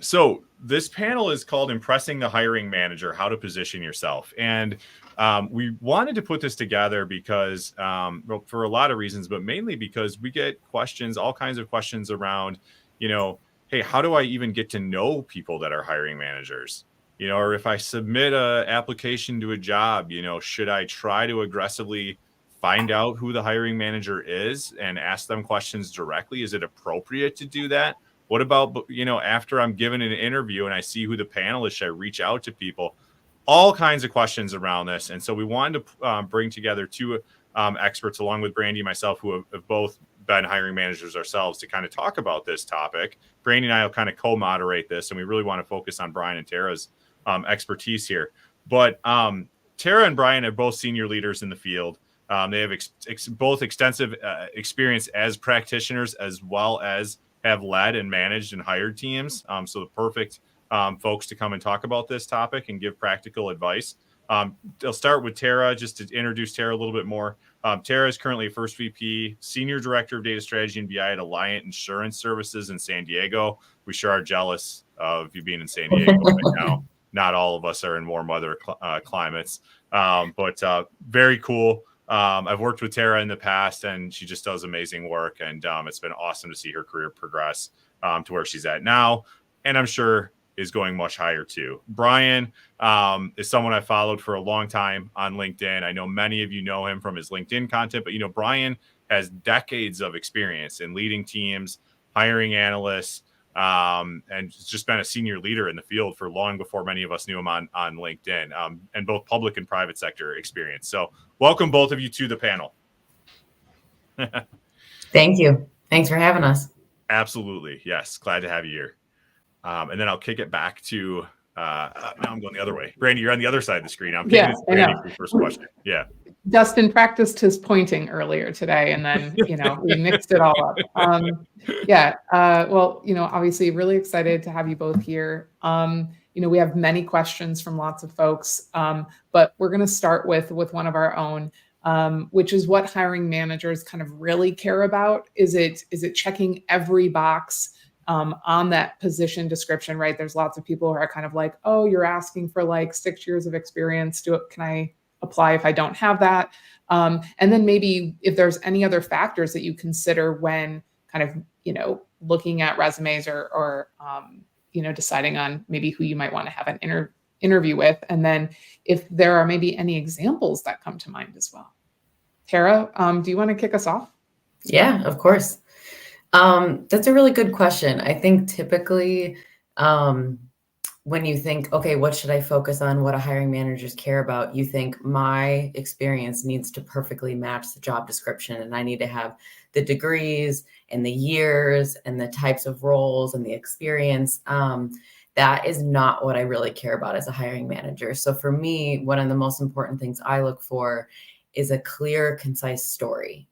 So this panel is called Impressing the Hiring Manager, How to Position Yourself. And we wanted to put this together because, well, for a lot of reasons, but mainly because we get questions, all kinds of questions around, hey, how do I even get to know people that are hiring managers? Or if I submit a application to a job, should I try to aggressively find out who the hiring manager is and ask them questions directly? Is it appropriate to do that? What about, after I'm given an interview and I see who the panelists, should I reach out to people? All kinds of questions around this. And so we wanted to bring together two experts along with Brandi and myself who have both been hiring managers ourselves to kind of talk about this topic. Brandi and I will kind of co-moderate this, and we really want to focus on Brian and Tara's expertise here. But Tara and Brian are both senior leaders in the field. They have both extensive experience as practitioners, as well as have led and managed and hired teams. So the perfect folks to come and talk about this topic and give practical advice. I'll start with Tara, just to introduce Tara a little bit more. Tara is currently First VP, Senior Director of Data Strategy and BI at Alliant Insurance Services in San Diego. We sure are jealous of you being in San Diego right now. Not all of us are in warm weather climates, but very cool. I've worked with Tara in the past, and she just does amazing work. And it's been awesome to see her career progress to where she's at now. And I'm sure is going much higher too. Brian is someone I followed for a long time on LinkedIn. I know many of you know him from his LinkedIn content, but Brian has decades of experience in leading teams, hiring analysts, and just been a senior leader in the field for long before many of us knew him on LinkedIn, and both public and private sector experience. So welcome both of you to the panel. Thank you. Thanks for having us. Absolutely. Yes. Glad to have you here. And then I'll kick it back to, now I'm going the other way. Brandi, you're on the other side of the screen. I'm kicking it to Brandi for the first question. Yeah. Dustin practiced his pointing earlier today, and then, we mixed it all up. Well, obviously really excited to have you both here. We have many questions from lots of folks, but we're going to start with one of our own, which is what hiring managers kind of really care about. Is it checking every box on that position description, right? There's lots of people who are kind of like, oh, you're asking for like 6 years of experience. Can I apply if I don't have that? And then maybe if there's any other factors that you consider when kind of, looking at resumes or deciding on maybe who you might want to have an interview with. And then if there are maybe any examples that come to mind as well. Tara, do you want to kick us off? Yeah, of course. That's a really good question. I think typically when you think, okay, what should I focus on? What do hiring managers care about? You think my experience needs to perfectly match the job description, and I need to have the degrees and the years and the types of roles and the experience. That is not what I really care about as a hiring manager. So for me, one of the most important things I look for is a clear, concise story.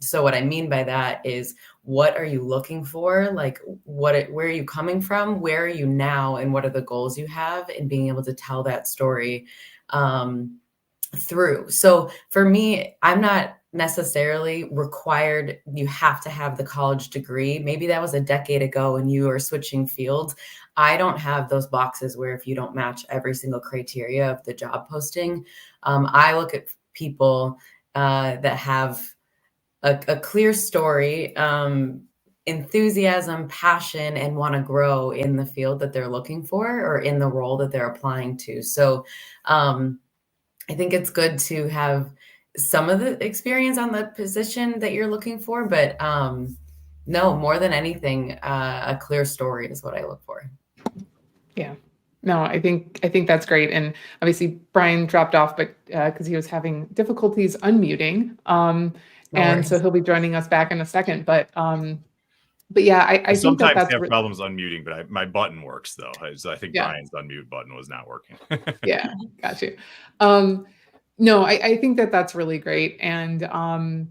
So what I mean by that is, what are you looking for? Like, where are you coming from? Where are you now? And what are the goals you have? And being able to tell that story through. So for me, I'm not necessarily required, you have to have the college degree. Maybe that was a decade ago and you are switching fields. I don't have those boxes where if you don't match every single criteria of the job posting. I look at people that have a clear story, enthusiasm, passion, and want to grow in the field that they're looking for or in the role that they're applying to. So I think it's good to have some of the experience on the position that you're looking for, but no, more than anything, a clear story is what I look for. Yeah. No, I think that's great. And obviously Brian dropped off, but because he was having difficulties unmuting. So he'll be joining us back in a second. But yeah, I think sometimes that's have problems unmuting, but my button works though. So I think Brian's unmute button was not working. Yeah, got you. No, I think that's really great. And I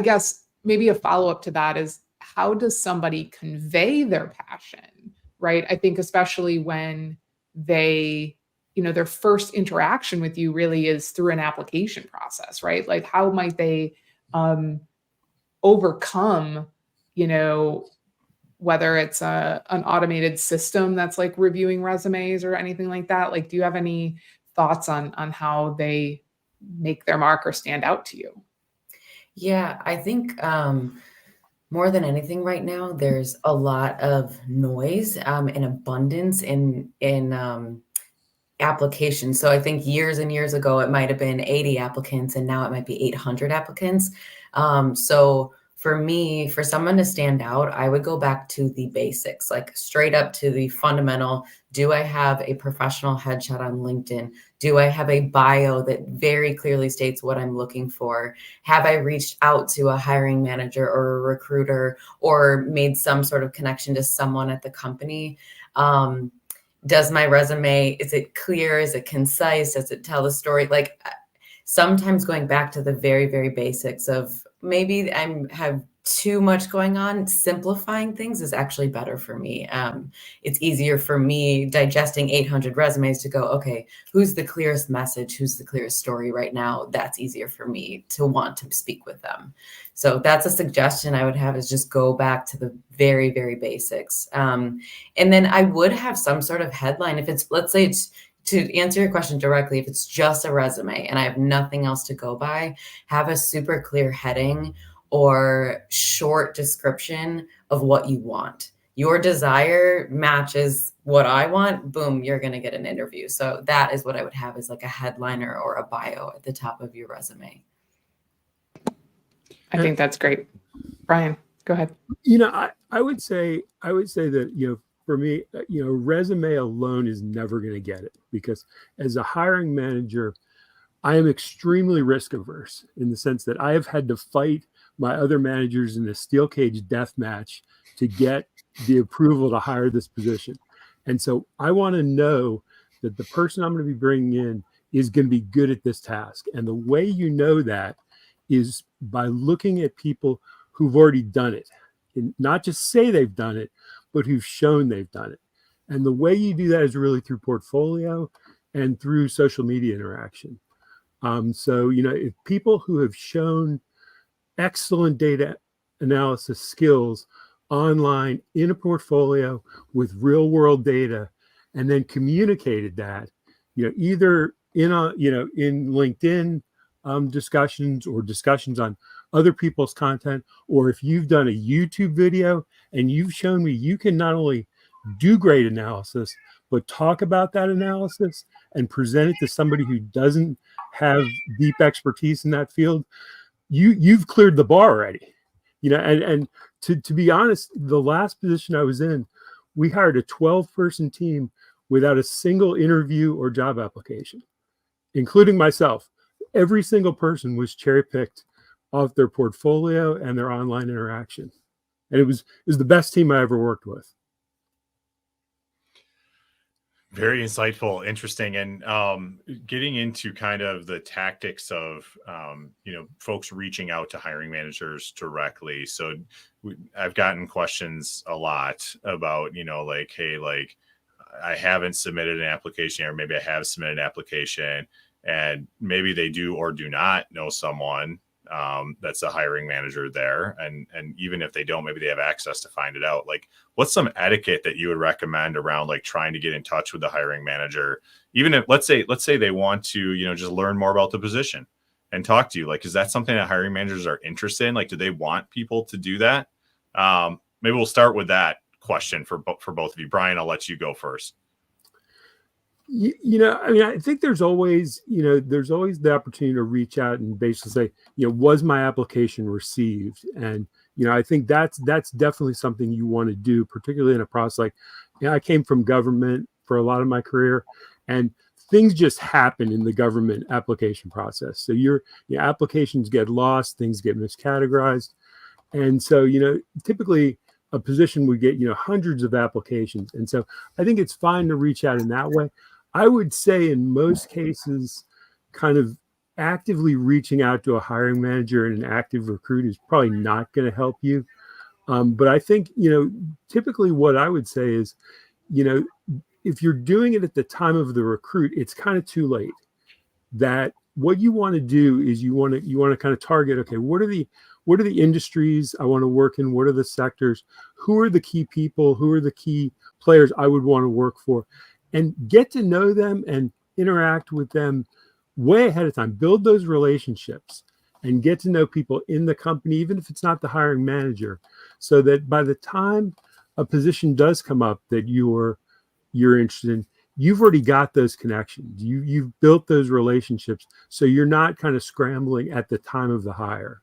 guess maybe a follow-up to that is, how does somebody convey their passion, right? I think especially when they, their first interaction with you really is through an application process, right? Like, how might they overcome, whether it's an automated system that's like reviewing resumes or anything like that? Like, do you have any thoughts on how they make their mark or stand out to you? Yeah, I think more than anything right now, there's a lot of noise and abundance in applications. So I think years and years ago, it might have been 80 applicants, and now it might be 800 applicants. So for me, for someone to stand out, I would go back to the basics, like straight up to the fundamental. Do I have a professional headshot on LinkedIn? Do I have a bio that very clearly states what I'm looking for? Have I reached out to a hiring manager or a recruiter or made some sort of connection to someone at the company? Does my resume, is it clear? Is it concise? Does it tell the story? Like sometimes going back to the very, very basics of maybe I have too much going on, simplifying things is actually better for me. It's easier for me digesting 800 resumes to go, okay, who's the clearest message? Who's the clearest story right now? That's easier for me to want to speak with them. So that's a suggestion I would have, is just go back to the very, very basics. And then I would have some sort of headline. If it's, let's say it's, to answer your question directly, if it's just a resume and I have nothing else to go by, have a super clear heading or short description of what you want. Your desire matches what I want, boom, you're going to get an interview. So that is what I would have, as like a headliner or a bio at the top of your resume. I think that's great. Brian, go ahead. I would say that, for me, resume alone is never going to get it, because as a hiring manager, I am extremely risk averse in the sense that I have had to fight my other managers in a steel cage death match to get the approval to hire this position. And so I want to know that the person I'm going to be bringing in is going to be good at this task. And the way you know that is by looking at people who've already done it, and not just say they've done it, but who've shown they've done it. And the way you do that is really through portfolio and through social media interaction. So, if people who have shown excellent data analysis skills online in a portfolio with real world data, and then communicated that, either in in LinkedIn discussions or discussions on other people's content, or if you've done a YouTube video and you've shown me you can not only do great analysis, but talk about that analysis and present it to somebody who doesn't have deep expertise in that field, you've cleared the bar already. And to be honest, the last position I was in, we hired a 12-person team without a single interview or job application, including myself. Every single person was cherry-picked off their portfolio and their online interaction. And it was the best team I ever worked with. Very insightful, interesting, and getting into kind of the tactics of folks reaching out to hiring managers directly. So I've gotten questions a lot about hey, I haven't submitted an application, or maybe I have submitted an application, and maybe they do or do not know someone that's a hiring manager there, and even if they don't, maybe they have access to find it out. Like, what's some etiquette that you would recommend around trying to get in touch with the hiring manager, even if let's say they want to just learn more about the position and talk to you? Is that something that hiring managers are interested in? Do they want people to do that? Maybe we'll start with that question for both of you. Brian, I'll let you go first. I think there's always the opportunity to reach out and basically say, was my application received? And, I think that's definitely something you want to do, particularly in a process I came from government for a lot of my career, and things just happen in the government application process. So your applications get lost, things get miscategorized. And so, typically a position would get, hundreds of applications. And so I think it's fine to reach out in that way. I would say in most cases, kind of actively reaching out to a hiring manager and an active recruit is probably not going to help you. But I think, typically what I would say is, if you're doing it at the time of the recruit, it's kind of too late. That what you want to do is you want to kind of target, okay, what are what are the industries I want to work in? What are the sectors? Who are the key people? Who are the key players I would want to work for? And get to know them and interact with them way ahead of time. Build those relationships and get to know people in the company, even if it's not the hiring manager, so that by the time a position does come up that you're interested in, you've already got those connections. You've built those relationships, so you're not kind of scrambling at the time of the hire.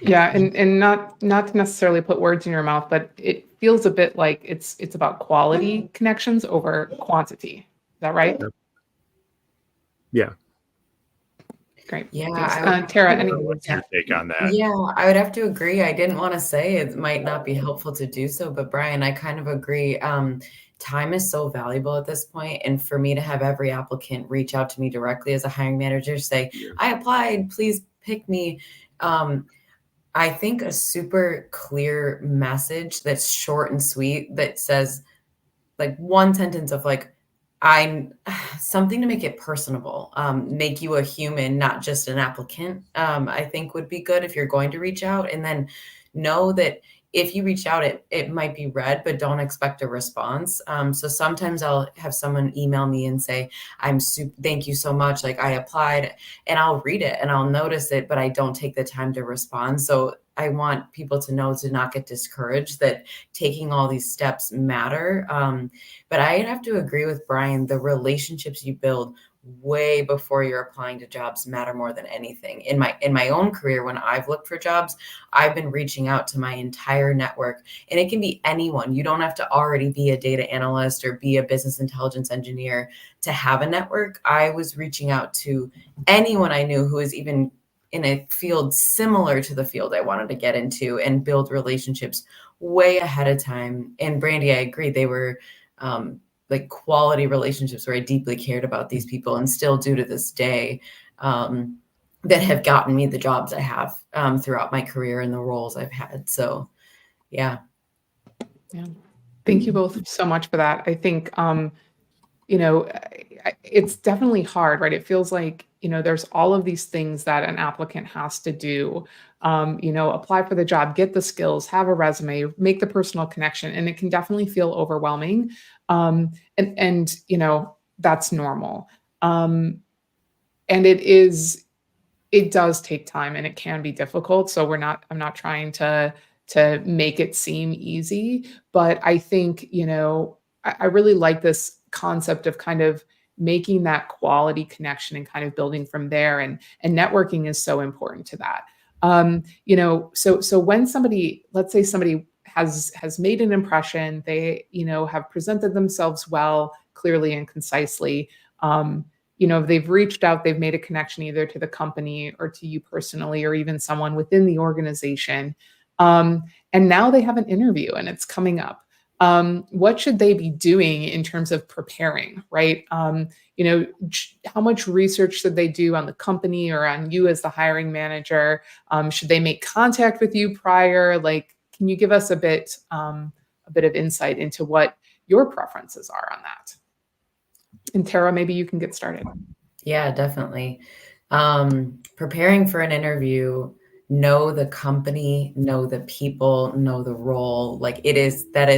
Yeah, and not to necessarily put words in your mouth, but it feels a bit like it's about quality connections over quantity. Is that right? Yep. Yeah. Great. Yeah, Thanks. Tara, What's your take on that? Yeah, I would have to agree. I didn't want to say it might not be helpful to do so, but Brian, I kind of agree. Time is so valuable at this point, and for me to have every applicant reach out to me directly as a hiring manager, say, "I applied, please pick me." I think a super clear message that's short and sweet that says like one sentence of like, I'm something to make it personable, make you a human, not just an applicant, I think would be good if you're going to reach out. And then know that if you reach out, it might be read, but don't expect a response. So sometimes I'll have someone email me and say, thank you so much. Like I applied, and I'll read it and I'll notice it, but I don't take the time to respond. So I want people to know to not get discouraged, that taking all these steps matter. But I have to agree with Brian, the relationships you build way before you're applying to jobs matter more than anything. In my own career, when I've looked for jobs, I've been reaching out to my entire network, and it can be anyone. You don't have to already be a data analyst or be a business intelligence engineer to have a network. I was reaching out to anyone I knew who was even in a field similar to the field I wanted to get into, and build relationships way ahead of time. And Brandi, I agree. They were like quality relationships where I deeply cared about these people, and still do to this day, that have gotten me the jobs I have throughout my career and the roles I've had. So, yeah. Yeah. Thank you both so much for that. I think, it's definitely hard, right? It feels like, there's all of these things that an applicant has to do, apply for the job, get the skills, have a resume, make the personal connection. And it can definitely feel overwhelming. And that's normal. And it does take time, and it can be difficult. So I'm not trying to make it seem easy, but I think, I really like this concept of kind of making that quality connection and kind of building from there. And networking is so important to that. So when somebody, let's say somebody has made an impression, they, have presented themselves well, clearly and concisely, they've reached out, they've made a connection either to the company or to you personally, or even someone within the organization. And now they have an interview and it's coming up. What should they be doing in terms of preparing, right? How much research should they do on the company or on you as the hiring manager? Should they make contact with you prior? Like, can you give us a bit of insight into what your preferences are on that? And Tara, maybe you can get started. Yeah, definitely. Preparing for an interview, know the company, know the people, know the role. Like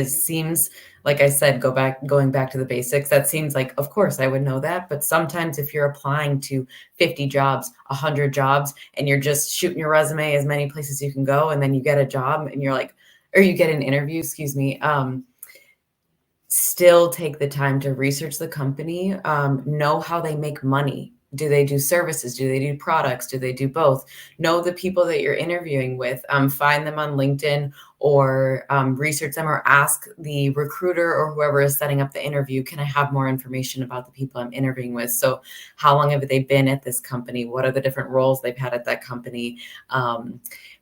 seems like I said, going back to the basics, that seems like, of course I would know that. But sometimes if you're applying to 50 jobs, 100 jobs, and you're just shooting your resume as many places you can go, and then you get a job and you're like, or you get an interview, excuse me, still take the time to research the company, know how they make money. Do they do services? Do they do products? Do they do both? Know the people that you're interviewing with. Find them on LinkedIn, or research them, or ask the recruiter or whoever is setting up the interview, can I have more information about the people I'm interviewing with? So how long have they been at this company? What are the different roles they've had at that company?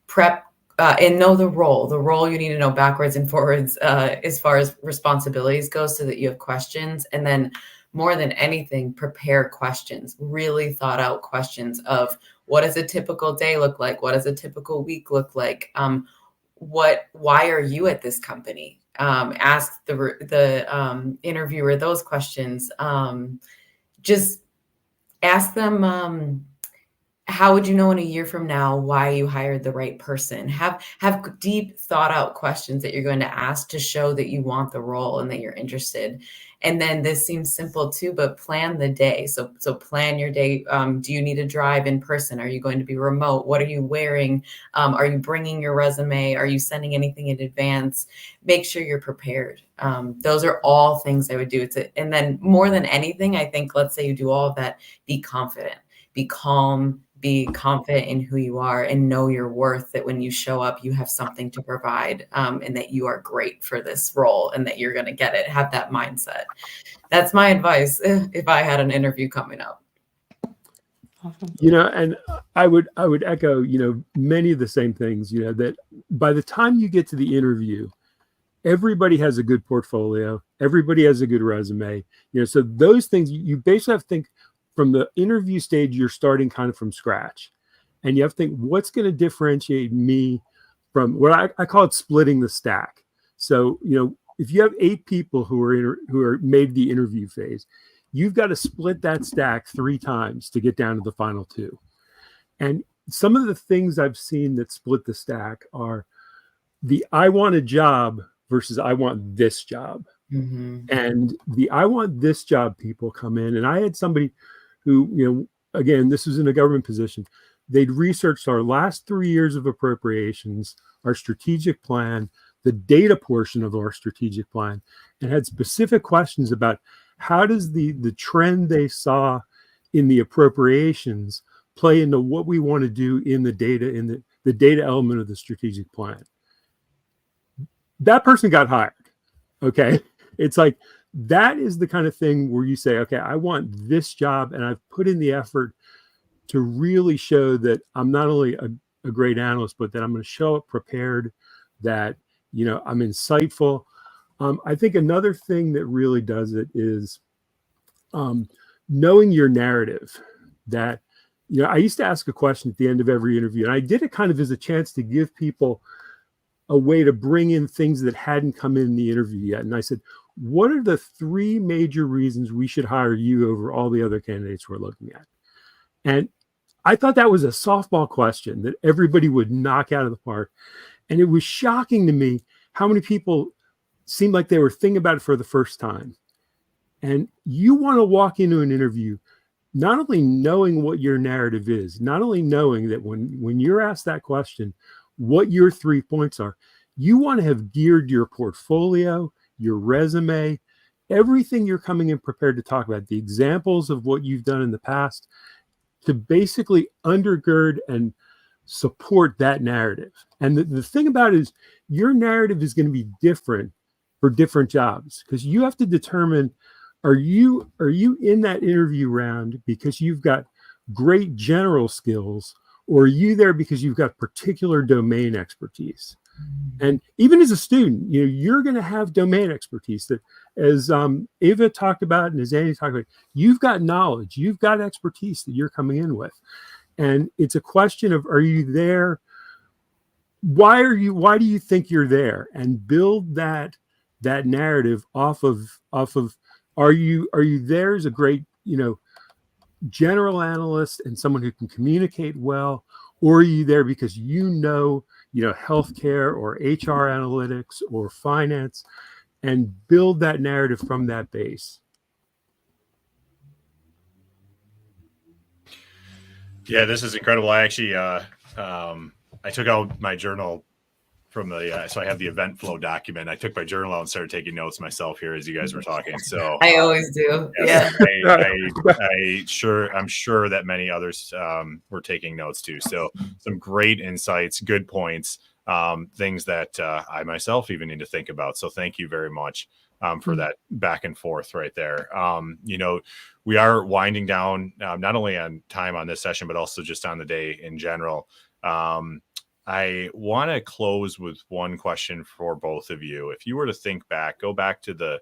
Prep and know the role. The role you need to know backwards and forwards as far as responsibilities go, so that you have questions. And then more than anything, prepare questions, really thought out questions of what does a typical day look like? What does a typical week look like? Why are you at this company? Ask the interviewer those questions. Just ask them, how would you know in a year from now why you hired the right person? Have deep thought out questions that you're going to ask to show that you want the role and that you're interested. And then this seems simple too, but plan the day. So plan your day. Do you need to drive in person? Are you going to be remote? What are you wearing? Are you bringing your resume? Are you sending anything in advance? Make sure you're prepared. Those are all things I would do. And then more than anything, I think, let's say you do all of that, be confident, be calm, be confident in who you are, and know your worth, that when you show up, you have something to provide, and that you are great for this role and that you're going to get it. Have that mindset. That's my advice if I had an interview coming up. Awesome. And I would echo, many of the same things, that by the time you get to the interview, everybody has a good portfolio, everybody has a good resume, so those things you basically have to think from the interview stage, you're starting kind of from scratch, and you have to think, what's going to differentiate me from what I call it splitting the stack. So, if you have 8 people who are made the interview phase, you've got to split that stack 3 times to get down to the final 2. And some of the things I've seen that split the stack are the I want a job versus I want this job. Mm-hmm. And the I want this job people come in, and I had somebody who, again, this was in a government position. They'd researched our last 3 years of appropriations, our strategic plan, the data portion of our strategic plan, and had specific questions about how does the trend they saw in the appropriations play into what we want to do in the data, in the data element of the strategic plan. That person got hired. Okay. It's like, that is the kind of thing where you say, okay, I want this job, and I've put in the effort to really show that I'm not only a great analyst, but that I'm going to show up prepared, that, I'm insightful. I think another thing that really does it is knowing your narrative. That, I used to ask a question at the end of every interview, and I did it kind of as a chance to give people a way to bring in things that hadn't come in the interview yet. And I said, what are the 3 major reasons we should hire you over all the other candidates we're looking at? And I thought that was a softball question that everybody would knock out of the park. And it was shocking to me how many people seemed like they were thinking about it for the first time. And you want to walk into an interview not only knowing what your narrative is, not only knowing that when you're asked that question, what your 3 points are, you want to have geared your portfolio, your resume, everything you're coming in prepared to talk about, the examples of what you've done in the past, to basically undergird and support that narrative. And the thing about it is, your narrative is going to be different for different jobs, because you have to determine, are you in that interview round because you've got great general skills, or are you there because you've got particular domain expertise? And even as a student, you're going to have domain expertise that, as Ava talked about and as Andy talked about, you've got knowledge, you've got expertise that you're coming in with. And it's a question of, are you there? Why do you think you're there? And build that narrative off of, are you there as a great, general analyst and someone who can communicate well, or are you there because healthcare or HR analytics or finance, and build that narrative from that base? Yeah, this is incredible. I actually, I took out my journal from so I have the event flow document. I took my journal out and started taking notes myself here as you guys were talking. So I always do. Yes, Yeah. I'm sure that many others were taking notes too. So some great insights, good points, things that I myself even need to think about. So thank you very much for that back and forth right there. We are winding down not only on time on this session, but also just on the day in general. I want to close with one question for both of you. If you were to think back, go back to the,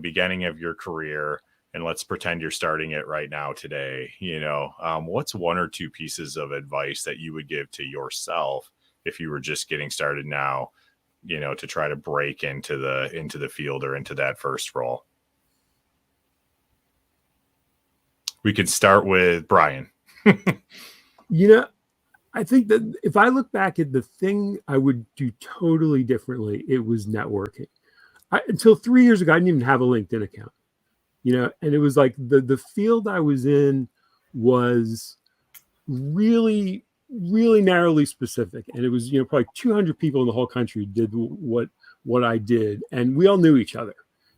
beginning of your career, and let's pretend you're starting it right now today. What's 1 or 2 pieces of advice that you would give to yourself if you were just getting started now, to try to break into the field or into that first role? We could start with Brian. You know, I think that if I look back at the thing I would do totally differently, it was networking. Until 3 years ago, I didn't even have a LinkedIn account, and it was like the field I was in was really, really narrowly specific. And it was, probably 200 people in the whole country did what I did. And we all knew each other.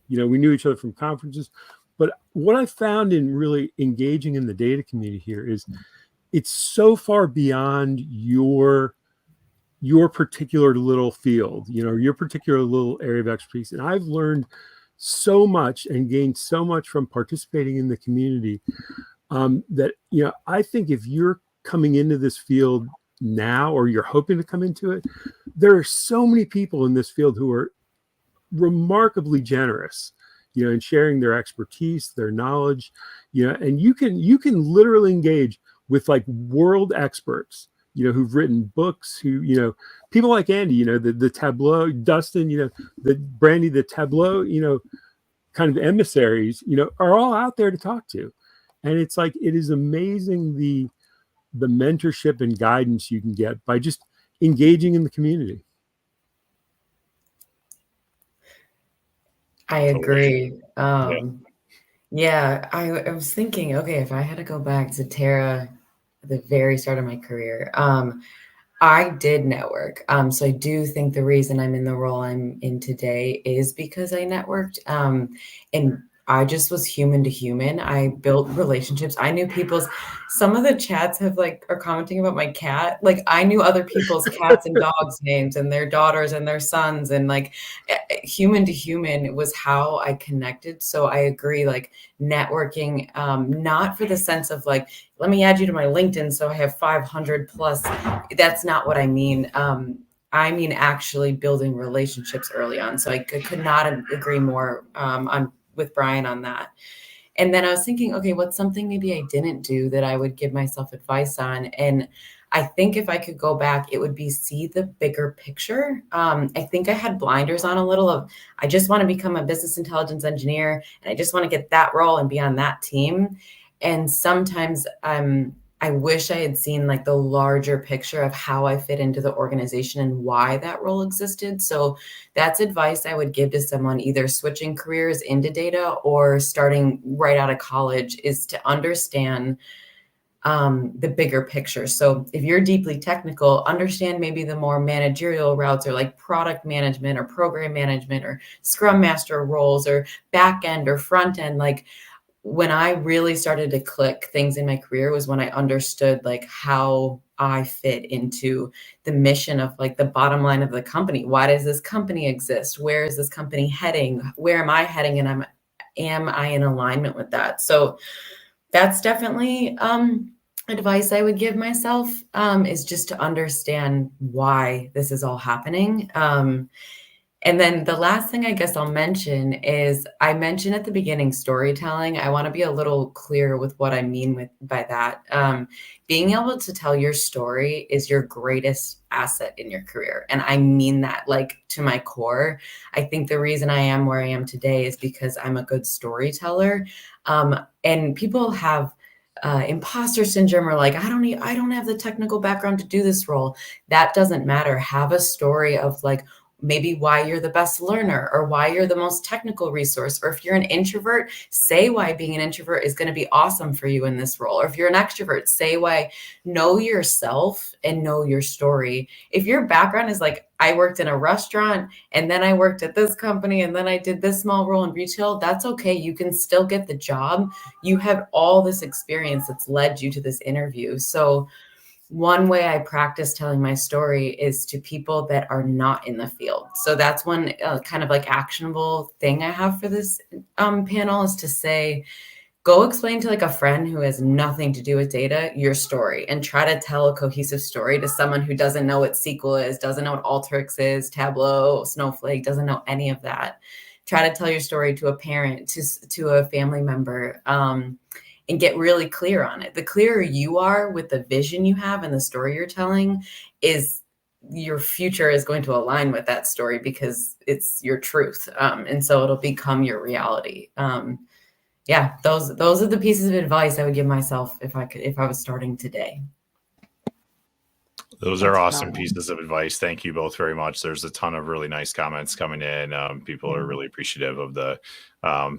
We knew each other from conferences. But what I found in really engaging in the data community here is it's so far beyond your particular little field, your particular little area of expertise. And I've learned so much and gained so much from participating in the community that, I think if you're coming into this field now, or you're hoping to come into it, there are so many people in this field who are remarkably generous, in sharing their expertise, their knowledge, and you can literally engage with like world experts, who've written books, who, people like Andy, the Tableau, Dustin, the Brandi, the Tableau, kind of emissaries, are all out there to talk to. And it's like, it is amazing the mentorship and guidance you can get by just engaging in the community. I agree. Yeah, I was thinking, okay, if I had to go back to Tara at the very start of my career, I did network. So I do think the reason I'm in the role I'm in today is because I networked. And I just was human to human. I built relationships. I knew some of the chats are commenting about my cat. Like, I knew other people's cats and dogs' names and their daughters and their sons, and like human to human was how I connected. So I agree, like networking, not for the sense of like, let me add you to my LinkedIn so I have 500 plus. That's not what I mean. I mean actually building relationships early on. So I could not agree more with Brian on that. And then I was thinking, okay, what's something maybe I didn't do that I would give myself advice on? And I think if I could go back, it would be see the bigger picture. I think I had blinders on a little of, I just want to become a business intelligence engineer, and I just want to get that role and be on that team. And sometimes I wish I had seen like the larger picture of how I fit into the organization and why that role existed. So that's advice I would give to someone either switching careers into data or starting right out of college, is to understand the bigger picture. So if you're deeply technical, understand maybe the more managerial routes, or like product management or program management or scrum master roles or back end or front end. Like, when I really started to click things in my career was when I understood like how I fit into the mission of like the bottom line of the company. Why does this company exist? Where is this company heading? Where am I heading? And am I in alignment with that? So that's definitely advice I would give myself, is just to understand why this is all happening. And then the last thing I guess I'll mention is, I mentioned at the beginning storytelling. I want to be a little clear with what I mean by that. Being able to tell your story is your greatest asset in your career. And I mean that like to my core. I think the reason I am where I am today is because I'm a good storyteller. And people have imposter syndrome, or like, I don't have the technical background to do this role. That doesn't matter. Have a story of like, maybe why you're the best learner, or why you're the most technical resource. Or if you're an introvert, say why being an introvert is going to be awesome for you in this role. Or if you're an extrovert, say why. Know yourself and know your story. If your background is like, I worked in a restaurant and then I worked at this company and then I did this small role in retail, that's okay. You can still get the job. You have all this experience that's led you to this interview. So one way I practice telling my story is to people that are not in the field. So that's one kind of like actionable thing I have for this panel, is to say, go explain to like a friend who has nothing to do with data your story, and try to tell a cohesive story to someone who doesn't know what SQL is, doesn't know what Alteryx is, Tableau, Snowflake, doesn't know any of that. Try to tell your story to a parent, to a family member, and get really clear on it. The clearer you are with the vision you have and the story you're telling, is your future is going to align with that story, because it's your truth. And so it'll become your reality. Yeah, those are the pieces of advice I would give myself if I was starting today. Those are That's awesome phenomenal. pieces of advice. Thank you both very much. There's a ton of really nice comments coming in. People are really appreciative of the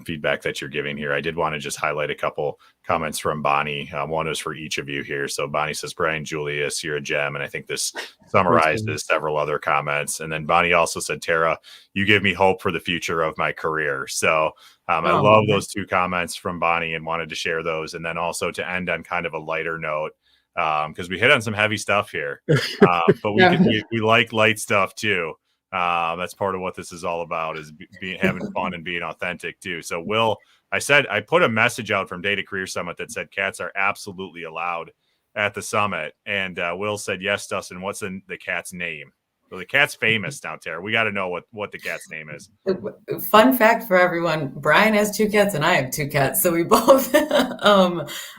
feedback that you're giving here. I did want to just highlight a couple comments from Bonnie. One is for each of you here. So Bonnie says, Brian, Julius, you're a gem. And I think this summarizes several other comments. And then Bonnie also said, Tara, you give me hope for the future of my career. So I love those two comments from Bonnie and wanted to share those. And then also to end on kind of a lighter note, because we hit on some heavy stuff here, but we like light stuff too. That's part of what this is all about, is having fun and being authentic too. So I put a message out from Data Career Summit that said cats are absolutely allowed at the summit, and Will said, yes, Dustin, what's the cat's name? So the cat's famous now, Tara. We got to know what the cat's name is. Fun fact for everyone: Brian has 2 cats and I have 2 cats, so we both.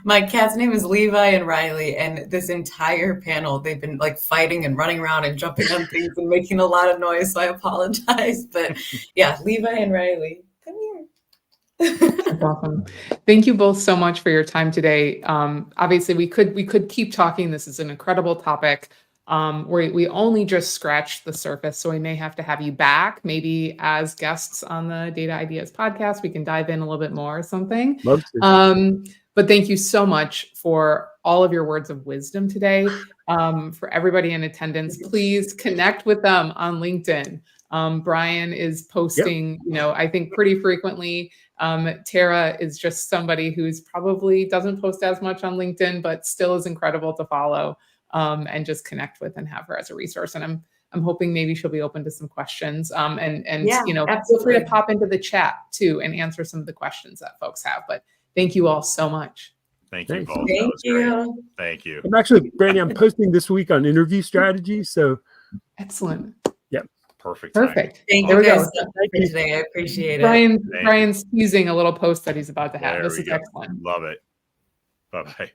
My cat's name is Levi and Riley, and this entire panel they've been like fighting and running around and jumping on things and making a lot of noise. So I apologize, but yeah, Levi and Riley, come here. That's awesome. Thank you both so much for your time today. Obviously, we could keep talking. This is an incredible topic. We only just scratched the surface, so we may have to have you back, maybe as guests on the Data Ideas podcast. We can dive in a little bit more or something. Love to. But thank you so much for all of your words of wisdom today. For everybody in attendance, please connect with them on LinkedIn. Brian is posting, I think pretty frequently. Tara is just somebody who's probably doesn't post as much on LinkedIn, but still is incredible to follow. And just connect with and have her as a resource. And I'm hoping maybe she'll be open to some questions. And feel free to pop into the chat too and answer some of the questions that folks have. But thank you all so much. Thank you Thanks. both. Thank you. Great. Thank you. I'm actually, Brandi, I'm posting this week on interview strategy. So Excellent. Perfect. Perfect. Thank There you we guys go. so much for today. I appreciate it. Brian's teasing a little post that he's about to have. There This we is go. excellent. Love it. Bye-bye.